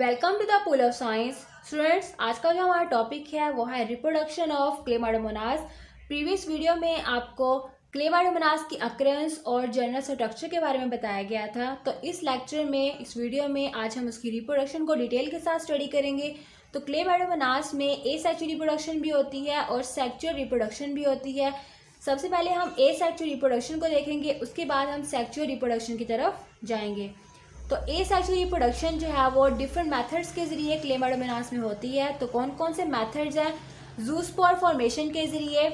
Welcome to the pool of science students. आज का जो हमारा टॉपिक है वो है reproduction of Chlamydomonas. Previous video में आपको क्लेमाइडोमोनास की अक्रेंस और जनरल स्ट्रक्चर के बारे में बताया गया था। तो इस लेक्चर में, इस वीडियो में आज हम उसकी रिप्रोडक्शन को डिटेल के साथ स्टडी करेंगे। तो क्लेमाइडोमोनास में एसेक्सुअल रिप्रोडक्शन भी होती है और सेक्सुअल रिप्रोडक्शन भी होती है। सबसे पहले हम एसेक्सुअल रिप्रोडक्शन को देखेंगे, उसके बाद हम सेक्सुअल रिप्रोडक्शन की तरफ जाएंगे। तो एसेक्सुअल रिप्रोडक्शन जो है वो डिफरेंट मेथड्स के जरिए क्लेमाइडोमोनास में होती है। तो कौन कौन से मेथड्स हैं? जूस्पोर फॉर्मेशन के जरिए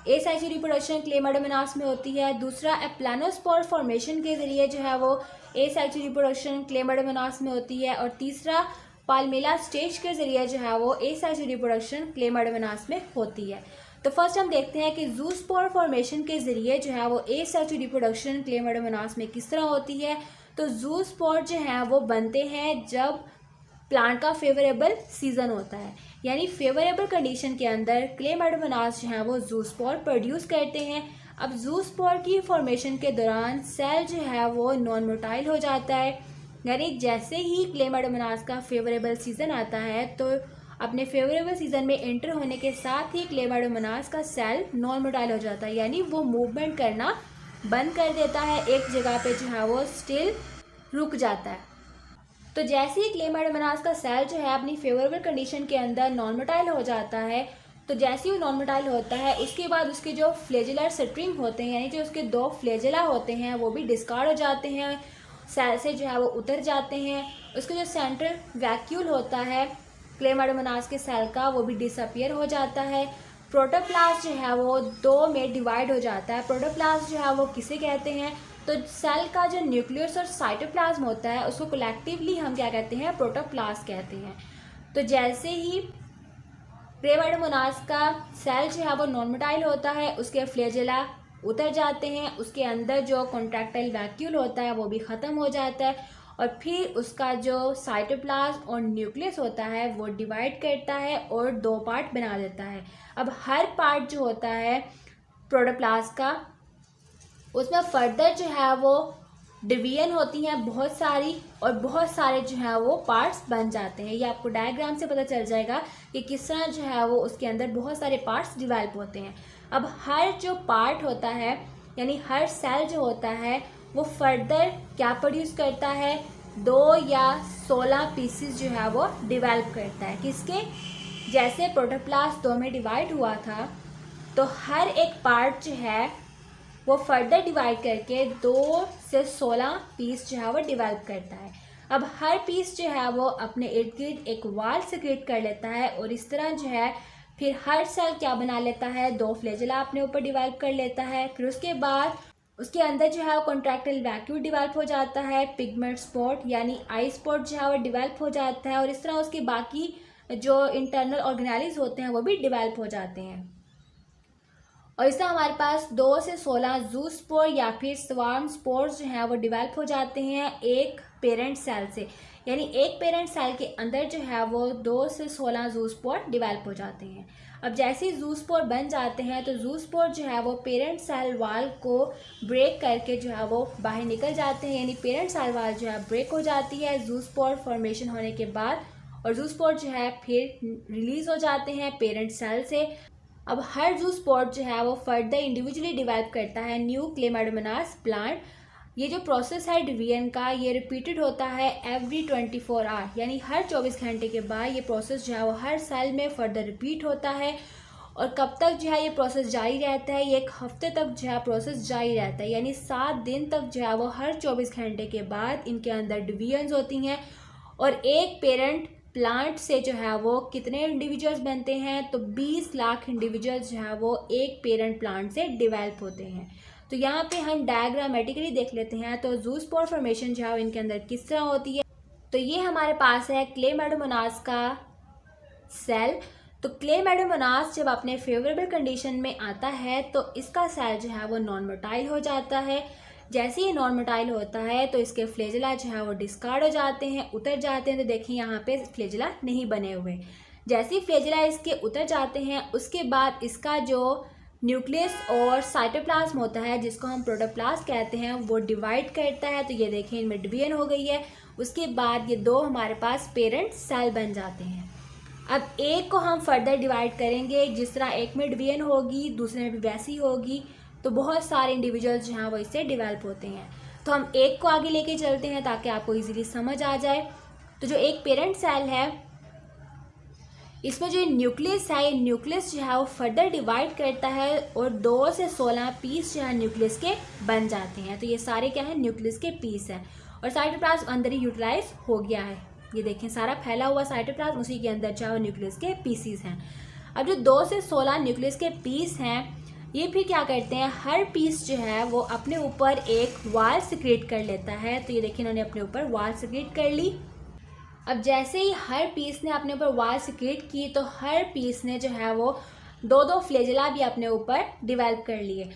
एसेक्सुअल रिप्रोडक्शन क्लेमाइडोमोनास में होती है। दूसरा एप्लानोस्पोर फॉर्मेशन के जरिए जो है वो एसेक्सुअल रिप्रोडक्शन क्लेमाइडोमोनास में होती है। और तीसरा पाल्मेला स्टेज के जरिए जो है वो एसेक्सुअल रिप्रोडक्शन क्लेमाइडोमोनास में होती है। तो फर्स्ट हम देखते हैं कि जूस्पोर फॉर्मेशन के जरिए जो है वो एसेक्सुअल रिप्रोडक्शन क्लेमाइडोमोनास में किस तरह होती है। तो जूस्पोर जो है वो बनते हैं जब प्लांट का फेवरेबल सीजन होता है, यानी फेवरेबल कंडीशन के अंदर क्लेमाइडोमोनास जो है वो जूस्पोर प्रोड्यूस करते हैं। अब जूस्पोर की फॉर्मेशन के दौरान सेल जो है वो नॉन मोटाइल हो जाता है, यानी जैसे ही क्लेमाइडोमोनास का फेवरेबल सीजन आता है तो अपने फेवरेबल सीजन में एंटर होने के साथ ही क्लेमाइडोमोनास का सेल नॉन मोटाइल हो जाता है, यानी वो मूवमेंट करना बंद कर देता है, एक जगह पे जो है वो स्टिल रुक जाता है। तो जैसे ही क्लेमाइडोमोनास का सेल जो है अपनी फेवरेबल कंडीशन के अंदर नॉन मोटाइल हो जाता है, तो जैसे ही वो नॉन मोटाइल होता है उसके बाद उसके जो फ्लेजुलर स्ट्रिंग होते हैं, यानी जो उसके 2 फ्लेजुला होते हैं वो भी डिस्कार्ड हो जाते हैं, सेल से जो है वो उतर जाते हैं। उसके जो सेंट्रल वैक्यूल होता है क्लेमाइडोमोनास के सेल का वो भी डिसअपियर हो जाता है। प्रोटोप्लास्ट जो है वो 2 में डिवाइड हो जाता है। प्रोटोप्लास्ट जो है वो किसे कहते हैं? तो सेल का जो न्यूक्लियस और साइटोप्लाज्म होता है उसको कलेक्टिवली हम क्या कहते हैं? प्रोटोप्लास्ट कहते हैं। तो जैसे ही क्लेमाइडोमोनास का सेल जो है वो नॉन मोटाइल होता है, उसके फ्लेजेला उतर जाते हैं, उसके अंदर जो कॉन्ट्रैक्टाइल वैक्यूल होता है वो भी ख़त्म हो जाता है, और फिर उसका जो साइटोप्लाज्म और न्यूक्लियस होता है वो डिवाइड करता है और 2 पार्ट बना देता है। अब हर पार्ट जो होता है प्रोटोप्लास्ट का, उसमें फर्दर जो है वो डिवीजन होती हैं बहुत सारी, और बहुत सारे जो है वो पार्ट्स बन जाते हैं। ये आपको डायग्राम से पता चल जाएगा कि किस तरह जो है वो उसके अंदर बहुत सारे पार्ट्स डिवेल्प होते हैं। अब हर जो पार्ट होता है, यानी हर सेल जो होता है वो फर्दर क्या प्रोड्यूस करता है? 2 या 16 पीसेस जो है वो डिवेल्प करता है। किसके? जैसे प्रोटोप्लास्ट 2 में डिवाइड हुआ था, तो हर एक पार्ट जो है वो फर्दर डिवाइड करके 2 से 16 पीस जो है वो डिवेल्प करता है। अब हर पीस जो है वो अपने इर्द गिर्द एक वॉल सिक्रेट कर लेता है, और इस तरह जो है फिर हर सेल क्या बना लेता है? 2 फ्लेजुला अपने ऊपर डिवेल्प कर लेता है। फिर उसके बाद उसके अंदर जो है कॉन्ट्रैक्टाइल वैक्यूल डिवेल्प हो जाता है, पिगमेंट स्पॉट यानी आई स्पॉट जो है वो डिवेल्प हो जाता है, और इस तरह उसके बाकी जो इंटरनल ऑर्गेनेलिज होते हैं वो भी डिवेल्प हो जाते हैं। और इससे हमारे पास 2 से 16 जूस्पोर या फिर स्वार्म स्पोर्स जो हैं वो डिवेल्प हो जाते हैं एक पेरेंट सेल से, यानी एक पेरेंट सेल के अंदर जो है वो 2 से 16 जूस्पोर डिवेल्प हो जाते हैं। अब जैसे ही जूस्पोर बन जाते हैं तो जूस्पोर जो है वो पेरेंट सेल वाल को ब्रेक करके जो है वो बाहर निकल जाते हैं, यानी पेरेंट सेल वाल जो है ब्रेक हो जाती है जूस्पोर फॉर्मेशन होने के बाद, और जूस्पोर जो है फिर रिलीज हो जाते हैं पेरेंट सेल से। अब हर जूस्पोर जो है वो फर्दर इंडिविजुअली डिवेल्प करता है न्यू क्लेमाइडोमोनास प्लांट। ये जो प्रोसेस है डिवीजन का, ये रिपीटेड होता है एवरी 24 आवर, यानी हर 24 घंटे के बाद ये प्रोसेस जो है वो हर सेल में फर्दर रिपीट होता है। और कब तक जो है ये प्रोसेस जारी रहता है? ये 1 हफ्ते तक जो है प्रोसेस जारी रहता है, यानी 7 दिन तक जो है वो हर 24 घंटे के बाद इनके अंदर डिवीजन्स होती हैं। और एक पेरेंट प्लांट से जो है वो कितने इंडिविजुअल्स बनते हैं? तो 20 लाख इंडिविजुअल्स जो है वो एक पेरेंट प्लांट से डिवेल्प होते हैं। तो यहाँ पे हम डायग्रामेटिकली देख लेते हैं तो जूस्पोर फॉर्मेशन जो है इनके अंदर किस तरह होती है। तो ये हमारे पास है क्लेमाइडोमोनास का सेल। तो क्लेमाइडोमोनास जब अपने फेवरेबल कंडीशन में आता है तो इसका सेल जो है वो नॉन मोटाइल हो जाता है। जैसे ही नॉन मोटाइल होता है तो इसके फ्लेजुला जो है वो डिस्कार्ड हो जाते हैं, उतर जाते हैं। तो देखिए यहाँ पे फ्लेजुला नहीं बने हुए। जैसे ही फ्लेजुला इसके उतर जाते हैं उसके बाद इसका जो न्यूक्लियस और साइटोप्लाज्म होता है जिसको हम प्रोटोप्लास्ट कहते हैं वो डिवाइड करता है। तो ये देखिए इनमें डिवीजन हो गई है। उसके बाद ये दो हमारे पास पेरेंट सेल बन जाते हैं। अब एक को हम फर्दर डिवाइड करेंगे, जिस तरह एक में डिवीजन होगी दूसरे में भी वैसी होगी, तो बहुत सारे इंडिविजुअल्स जो हैं वो इससे डेवलप होते हैं। तो हम एक को आगे लेके चलते हैं ताकि आपको इजीली समझ आ जाए। तो जो एक पेरेंट सेल है, इसमें जो न्यूक्लियस है, ये न्यूक्लियस जो है वो फर्दर डिवाइड करता है और 2 से 16 पीस जो है न्यूक्लियस के बन जाते हैं। तो ये सारे क्या है, न्यूक्लियस के पीस है और साइटोप्लाज्म अंदर ही यूटिलाइज हो गया है। ये देखें सारा फैला हुआ साइटोप्लाज्म, उसी के अंदर जो है न्यूक्लियस के पीसीस हैं। अब जो 2 से 16 न्यूक्लियस के पीस हैं, ये फिर क्या करते हैं, हर पीस जो है वो अपने ऊपर एक वाल सिक्रेट कर लेता है। तो ये देखिए इन्होंने अपने ऊपर वाल सिक्रेट कर ली। अब जैसे ही हर पीस ने अपने ऊपर वाल सिक्रेट की, तो हर पीस ने जो है वो 2-2 फ्लैजेला भी अपने ऊपर डिवेल्प कर लिए।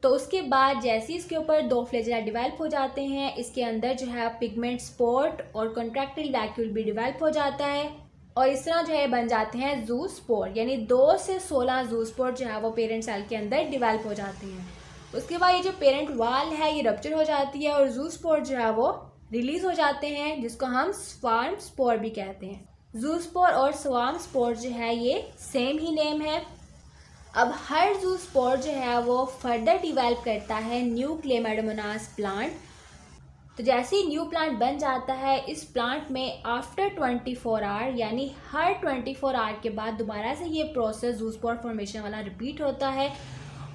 तो उसके बाद जैसे ही इसके ऊपर 2 फ्लैजेला डिवेल्प हो जाते हैं, इसके अंदर जो है पिगमेंट स्पॉट और कॉन्ट्रैक्टाइल वैक्यूल भी डिवेल्प हो जाता है और इस तरह जो है बन जाते हैं जू स्पोर, यानी 2 से 16 जू स्पोर जो है वो पेरेंट सेल के अंदर डिवेल्प हो जाते हैं। उसके बाद ये जो पेरेंट वाल है ये रप्चर हो जाती है और जू स्पोर जो है वो रिलीज हो जाते हैं, जिसको हम स्वार्म स्पोर भी कहते हैं। जू स्पोर और स्वार्म स्पोर जो है ये सेम ही नेम है। अब हर जू स्पोर जो है वो फर्दर डिवेल्प करता है न्यू क्लेमाइडोमोनास प्लांट। तो जैसे ही न्यू प्लांट बन जाता है, इस प्लांट में आफ्टर 24 आवर, यानी हर 24 आवर के बाद दोबारा से ये प्रोसेस जू स्पोर फॉर्मेशन वाला रिपीट होता है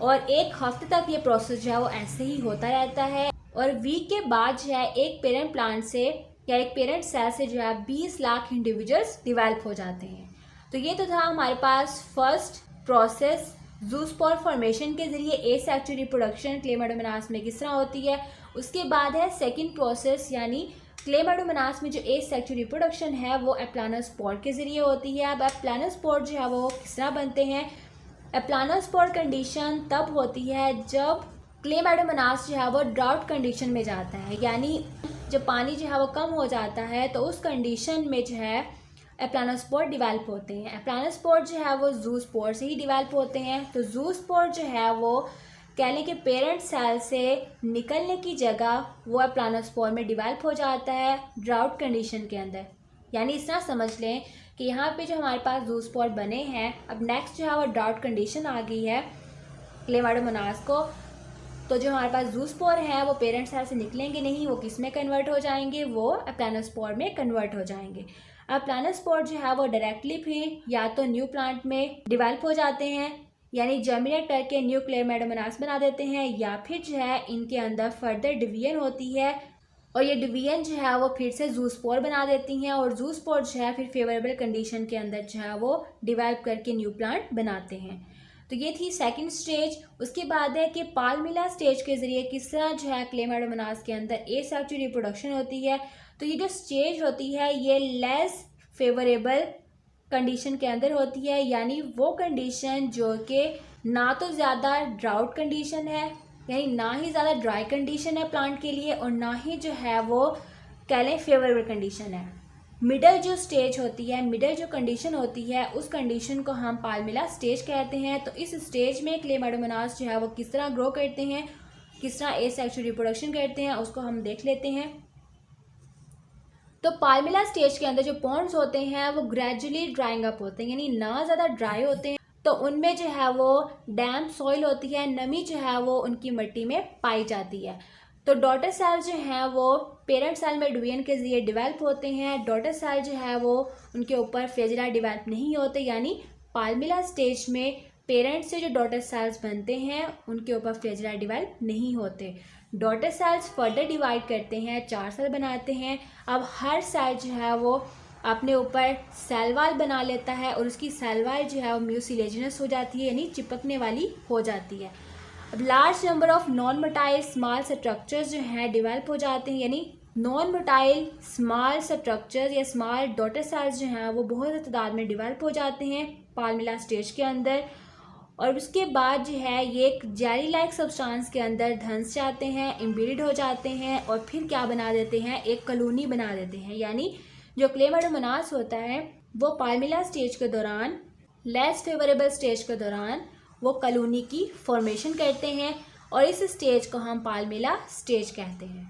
और 1 हफ्ते तक ये प्रोसेस जो है वो ऐसे ही होता रहता है। और वीक के बाद जो है एक पेरेंट प्लांट से या एक पेरेंट सेल से जो है 20 लाख इंडिविजुअल्स डिवेल्प हो जाते हैं। तो ये तो था हमारे पास फर्स्ट प्रोसेस, जू स्पोर फॉर्मेशन के जरिए एसेक्सुअल रिप्रोडक्शन क्लेमाइडोमोनास में किस तरह होती है। उसके बाद है सेकंड प्रोसेस, यानी क्लेमाइडोमोनास में जो एसेक्सुअल रिप्रोडक्शन है वो एप्लानोस्पोर के जरिए होती है। अब एप्लानोस्पोर जो है वो किस तरह बनते हैं, एप्लानोस्पोर कंडीशन तब होती है जब क्लेमाइडोमोनास जो है वो ड्राउट कंडीशन में जाता है, यानी जब पानी जो है वो कम हो जाता है तो उस कंडीशन में जो है एप्लानोस्पोर डिवेल्प होते हैं। एप्लानोस्पोर जो है वो जू स्पोर से ही डिवेल्प होते हैं। तो जू स्पोर जो है वो कह लें कि पेरेंट सेल से निकलने की जगह वो एप्लानोस्पोर में डिवेल्प हो जाता है ड्राउट कंडीशन के अंदर। यानी इस तरह समझ लें कि यहाँ पे जो हमारे पास जू स्पोर बने हैं, अब नेक्स्ट जो है वो ड्राउट कंडीशन आ गई है क्लेमाइडोमोनास को। तो जो हमारे पास जू स्पोर हैं वो पेरेंट सेल से निकलेंगे नहीं, वो किस में कन्वर्ट हो जाएंगे, वो एप्लानोस्पोर में कन्वर्ट हो जाएंगे। एप्लानोस्पोर जो है वो डायरेक्टली फिर या तो न्यू प्लांट में डिवेल्प हो जाते हैं, यानी जर्मिनेट करके न्यू क्लेमाइडोमोनास बना देते हैं, या फिर जो है इनके अंदर फर्दर डिवीजन होती है और ये डिवीजन जो है वो फिर से जू स्पोर बना देती हैं और जू स्पोर जो है फिर फेवरेबल कंडीशन के अंदर जो है वो डिवेल्प करके न्यू प्लांट बनाते हैं। तो ये थी सेकंड स्टेज। उसके बाद है कि पाल्मिला स्टेज के जरिए किस तरह जो है क्लेमाइडोमोनास के अंदर एसेक्सुअल रिप्रोडक्शन होती है। तो ये जो स्टेज होती है ये लेस फेवरेबल कंडीशन के अंदर होती है, यानी वो कंडीशन जो कि ना तो ज़्यादा ड्राउट कंडीशन है, यानी ना ही ज़्यादा ड्राई कंडीशन है प्लांट के लिए, और ना ही जो है वो कह लें फेवरेबल कंडीशन है। मिडल जो स्टेज होती है, मिडल जो कंडीशन होती है, उस कंडीशन को हम पाल्मिला स्टेज कहते हैं। तो इस स्टेज में क्लेमाइडोमोनास जो है वो किस तरह ग्रो करते हैं, किस तरह एसेक्सुअल रिप्रोडक्शन करते हैं, उसको हम देख लेते हैं। तो पाल्मिला स्टेज के अंदर जो पॉन्ड्स होते हैं वो ग्रेजुअली ड्राइंग अप होते हैं, यानी ना ज़्यादा ड्राई होते हैं। तो उनमें जो है वो डैम्प सॉइल होती है, नमी जो है वो उनकी मिट्टी में पाई जाती है। तो डॉटर सेल जो हैं वो पेरेंट सेल में डिवीजन के जरिए डिवेल्प होते हैं। डॉटर सेल जो है वो उनके ऊपर फ्लैजेला डिवेल्प नहीं होते, यानी पाल्मिला स्टेज में पेरेंट से जो डॉटर सेल्स बनते हैं उनके ऊपर फ्लैजेला डिवेल्प नहीं होते। डॉटर सेल्स फर्दर डिवाइड करते हैं, 4 सेल बनाते हैं। अब हर सेल जो है वो अपने ऊपर सेल वॉल बना लेता है और उसकी सेल वॉल जो है वो म्यूसिलेजिनस हो जाती है, यानी चिपकने वाली हो जाती है। अब large number of non motile small structures जो हैं डिवेल्प हो जाते हैं, यानी नॉन मोटाइल स्मॉल स्ट्रक्चर्स या स्मॉल डॉटर सेल्स जो हैं वो बहुत तादाद में डिवेल्प हो जाते हैं पाल्मिला स्टेज के अंदर। और उसके बाद जो है ये एक जेली लाइक सब्सटेंस के अंदर धंस जाते हैं, एम्बेडेड हो जाते हैं और फिर क्या बना देते हैं, एक कॉलोनी बना देते हैं। यानी जो क्लेमाइडोमोनास होता है वो पाल्मिला स्टेज के दौरान, लेस फेवरेबल स्टेज के दौरान वो कॉलोनी की फॉर्मेशन करते हैं और इस स्टेज को हम पाल्मिला स्टेज कहते हैं।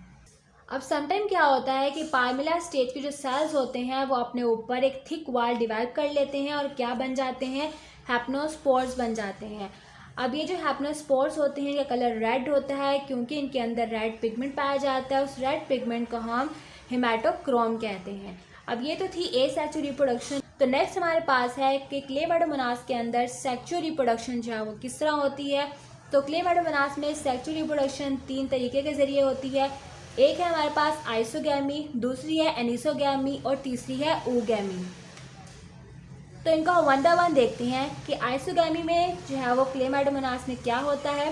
अब समटाइम क्या होता है कि पाइमिला स्टेज के जो सेल्स होते हैं वो अपने ऊपर एक थिक वॉल डेवलप कर लेते हैं और क्या बन जाते हैं, हैप्नोस्पोर्स बन जाते हैं। अब ये जो हैप्नोस्पोर्स होते हैं इनका कलर रेड होता है क्योंकि इनके अंदर रेड पिगमेंट पाया जाता है। उस रेड पिगमेंट को हम हेमाटोक्रोम कहते हैं। अब ये तो थी एसेक्सुअल रिप्रोडक्शन। तो नेक्स्ट हमारे पास है कि क्लेमाइडोमोनास के अंदर सेक्सुअल रिप्रोडक्शन जो है वो किस तरह होती है। तो क्लेमाइडोमोनास में सेक्सुअल रिप्रोडक्शन 3 तरीके के जरिए होती है। एक है हमारे पास आइसोगैमी, दूसरी है एनिसोगैमी और तीसरी है ooगैमी। तो इनका वन बाय वन देखते हैं कि आइसोगैमी में जो है वो क्लेमाइडोमोनास में क्या होता है।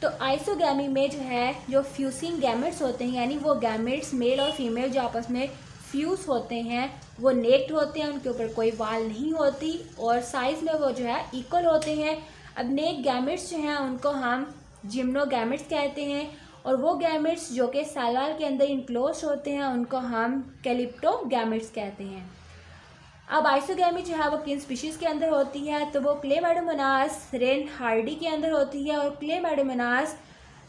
तो आइसोगैमी में जो है जो फ्यूसिंग गैमेट्स होते हैं, यानी वो गैमेट्स मेल और फीमेल जो आपस में फ्यूज होते हैं वो नेक्ड होते हैं, उनके ऊपर कोई वाल नहीं होती और साइज में वो जो है इक्वल होते हैं। अब नेक गैमेट्स जो हैं उनको हम जिम्नोगैमेट्स कहते हैं और वो गैमेट्स जो कि सेल वॉल के अंदर इनक्लोज होते हैं उनको हम कैलिप्टोगैमेट्स कहते हैं। अब आइसोगैमी जो है वो किन स्पीशीज़ के अंदर होती है, तो वो क्लेमाइडोमोनास रेनहार्डी के अंदर होती है और क्लेमाइडोमोनास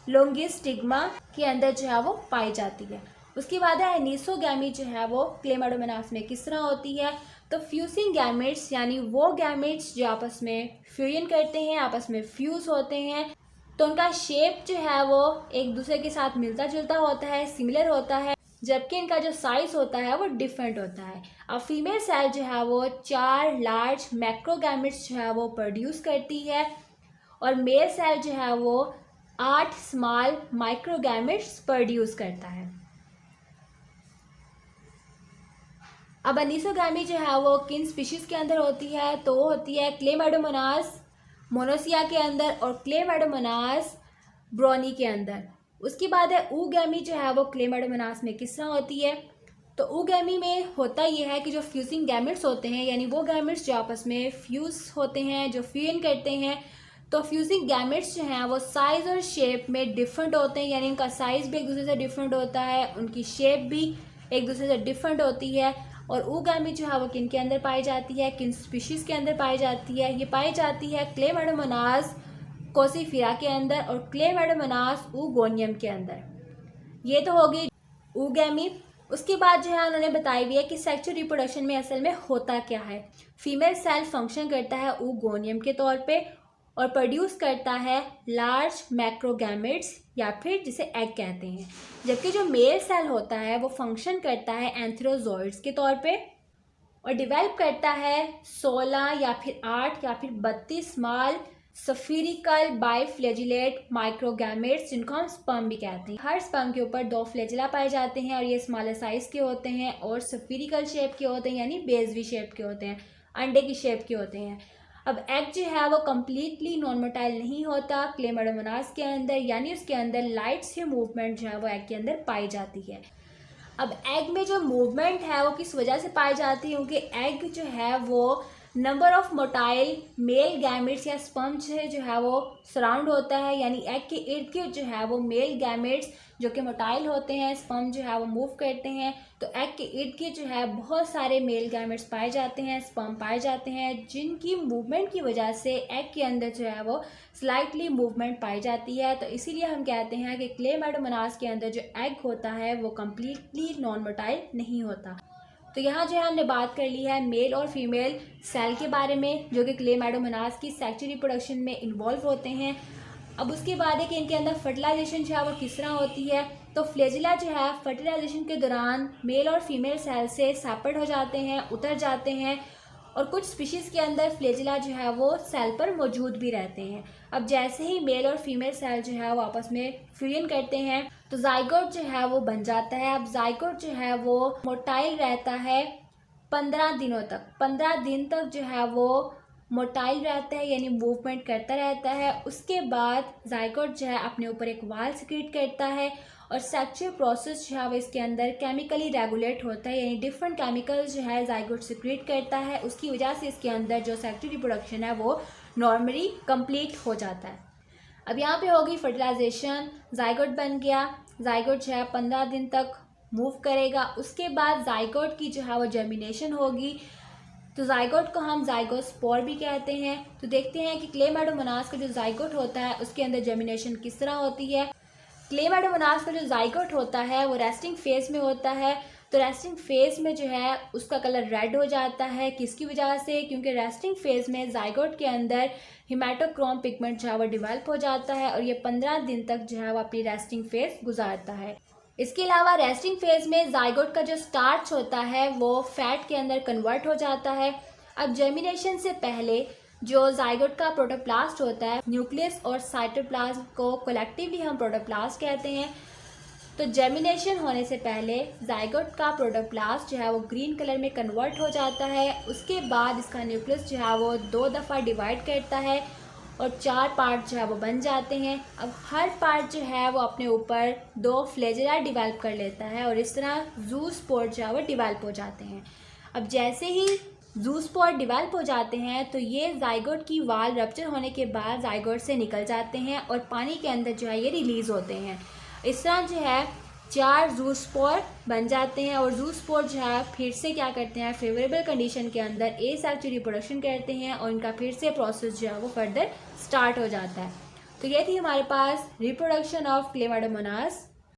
लोंगिस्टिग्मा के अंदर जो है वो पाई जाती है। उसके बाद है एनिसोगैमी जो है वो क्लेमाइडोमोनास में किस तरह होती है। तो फ्यूसिंग गैमेट्स यानी वो गैमेट्स जो आपस में फ्यूजन करते हैं, आपस में फ्यूज होते हैं, तो उनका शेप जो है वो एक दूसरे के साथ मिलता जुलता होता है, सिमिलर होता है, जबकि इनका जो साइज होता है वो डिफरेंट होता है। अब फीमेल सेल जो है वो 4 लार्ज मैक्रोगैमेट्स जो है वो प्रोड्यूस करती है और मेल सेल जो है वो 8 स्मॉल माइक्रोगैमेट्स प्रोड्यूस करता है। अब एनिसोगैमी जो है वो किन स्पीशीज़ के अंदर होती है, तो वो होती है क्लेमाइडोमोनास मोनोसिया के अंदर और क्लेमाइडोमोनास ब्रोनी के अंदर। उसके बाद है ooगैमी जो है वो क्लेमाइडोमोनास में किस तरह होती है। तो ooगैमी में होता ये है कि जो फ्यूजिंग गैमेट्स होते हैं, यानी वो गैमेट्स जो आपस में फ्यूज होते हैं, जो फ्यूजन करते हैं, तो फ्यूजिंग गैमेट्स जो हैं वो साइज़ और शेप में डिफरेंट होते हैं, यानी उनका साइज़ भी एक दूसरे से डिफरेंट होता है, उनकी शेप भी एक दूसरे से डिफरेंट होती है। और ooगैमी जो है वो किन के अंदर पाई जाती है, किन स्पीशीज़ के अंदर पाई जाती है, ये पाई जाती है क्लेमाइडोमोनास कोसिफेरा के अंदर और क्लेमाइडोमोनास ooगोनियम के अंदर। ये तो होगी ooगैमी। उसके बाद जो है उन्होंने बताई हुई है कि सेक्सुअल रिप्रोडक्शन में असल में होता क्या है। फीमेल सेल फंक्शन करता है ooगोनियम के तौर पे और प्रोड्यूस करता है लार्ज मैक्रोगैमेट्स या फिर जिसे एग कहते हैं, जबकि जो मेल सेल होता है वो फंक्शन करता है एंथ्रोजोइड्स के तौर पे और डिवेल्प करता है 16 या फिर 8 या फिर 32 स्मॉल सफिरिकल बाइफ्लेजिलेट माइक्रोगैमेट्स, जिनको हम स्पर्म भी कहते हैं। हर स्पर्म के ऊपर 2 फ्लैजिला पाए जाते हैं और ये स्मॉलर साइज के होते हैं और सफिरिकल शेप के होते हैं, यानी बेजवी शेप के होते हैं, अंडे की शेप के होते हैं। अब एग जो है वो कम्प्लीटली नॉन मोटाइल नहीं होता क्लेमाइडोमोनास के अंदर, यानी उसके अंदर लाइट से मूवमेंट जो है वो एग के अंदर पाई जाती है। अब एग में जो मूवमेंट है वो किस वजह से पाई जाती है, क्योंकि एग जो है वो number of motile male gametes या स्पर्म से जो है वो सराउंड होता है, यानी एग के इर्द गिर्द जो है वो मेल गैमेट्स जो कि मोटाइल होते हैं, स्पर्म जो है वो मूव करते हैं, तो एग के इर्द गिर्द जो है बहुत सारे मेल गैमेट्स पाए जाते हैं, स्पर्म पाए जाते हैं, जिनकी मूवमेंट की वजह से एग के अंदर जो है वो स्लाइटली मूवमेंट पाई जाती है। तो इसीलिए हम कहते हैं कि क्लेमाइडोमोनास के अंदर जो एग होता है वो कम्प्लीटली नॉन मोटाइल नहीं होता। तो यहाँ जो है हमने बात कर ली है मेल और फीमेल सेल के बारे में जो कि क्लेमाइडोमोनास की सेक्सुअल रिप्रोडक्शन में इन्वॉल्व होते हैं। अब उसके बाद है कि इनके अंदर फर्टिलाइजेशन जो है वो किस तरह होती है। तो फ्लैजिला जो है फर्टिलाइजेशन के दौरान मेल और फीमेल सेल से सेपरेट हो जाते हैं, उतर जाते हैं और कुछ स्पीशीज़ के अंदर फ्लैजिला जो है वो सेल पर मौजूद भी रहते हैं। अब जैसे ही मेल और फीमेल सेल जो है वो आपस में फ्यूजन करते हैं तो जाइगोट जो है वो बन जाता है। अब जाइगोट जो है वो मोटाइल रहता है 15 दिनों तक। 15 दिन तक जो है वो मोटाइल रहता है, यानी मूवमेंट करता रहता है। उसके बाद जाइगोट जो है अपने ऊपर एक वाल सिक्रीट करता है और सेक्सुअल प्रोसेस जो है वो इसके अंदर केमिकली रेगुलेट होता है, यानी डिफरेंट केमिकल्स जो है जाइगोट सिक्रीट करता है। उसकी वजह से इसके अंदर जो सेक्सुअल रिप्रोडक्शन है वो नॉर्मली कंप्लीट हो जाता है। अब यहाँ पे होगी फर्टिलाइजेशन, जाइगोट बन गया, जाइगोट जो है 15 दिन तक मूव करेगा। उसके बाद जाइगोट की जो है वो जर्मिनेशन होगी, तो जाइगोट को हम जाइगोस्पोर भी कहते हैं। तो देखते हैं कि क्लेमाइडोमोनास का जो जाइगोट होता है उसके अंदर जर्मिनेशन किस तरह होती है। क्लेमाइडोमोनास का जो जाइगोट होता है वो रेस्टिंग फेज में होता है। तो रेस्टिंग फेज में जो है उसका कलर रेड हो जाता है। किसकी वजह से? क्योंकि रेस्टिंग फेज में जाइगोट के अंदर हिमेटोक्रोम पिगमेंट जो है वो डिवेल्प हो जाता है और ये 15 दिन तक जो है वो अपनी रेस्टिंग फेज गुजारता है। इसके अलावा रेस्टिंग फेज में जाइगोट का जो स्टार्च होता है वो फैट के अंदर कन्वर्ट हो जाता है। अब जर्मिनेशन से पहले जो जाइगोट का प्रोटोप्लास्ट होता है, न्यूक्लियस और साइटोप्लाज्म को कलेक्टिवली हम प्रोटोप्लास्ट कहते हैं। तो जर्मिनेशन होने से पहले जाइगोट का प्रोटोप्लास्ट जो है वो ग्रीन कलर में कन्वर्ट हो जाता है। उसके बाद इसका न्यूक्लियस जो है वो 2 दफ़ा डिवाइड करता है और 4 पार्ट जो है वो बन जाते हैं। अब हर पार्ट जो है वो अपने ऊपर 2 फ्लैजेला डिवेल्प कर लेता है और इस तरह ज़ूस्पोर जो है वो डिवेल्प हो जाते हैं। अब जैसे ही ज़ूस्पोर डिवेल्प हो जाते हैं तो ये जाइगोट की वाल रप्चर होने के बाद जाइगोट से निकल जाते हैं और पानी के अंदर जो है ये रिलीज़ होते हैं। इस तरह जो है 4 ज़ूस्पोर बन जाते हैं और ज़ूस्पोर जो है फिर से क्या करते हैं, फेवरेबल कंडीशन के अंदर एसेक्सुअल रिप्रोडक्शन करते हैं और इनका फिर से प्रोसेस जो है वो फर्दर स्टार्ट हो जाता है। तो ये थी हमारे पास रिप्रोडक्शन ऑफ क्लेमाइडोमोनास।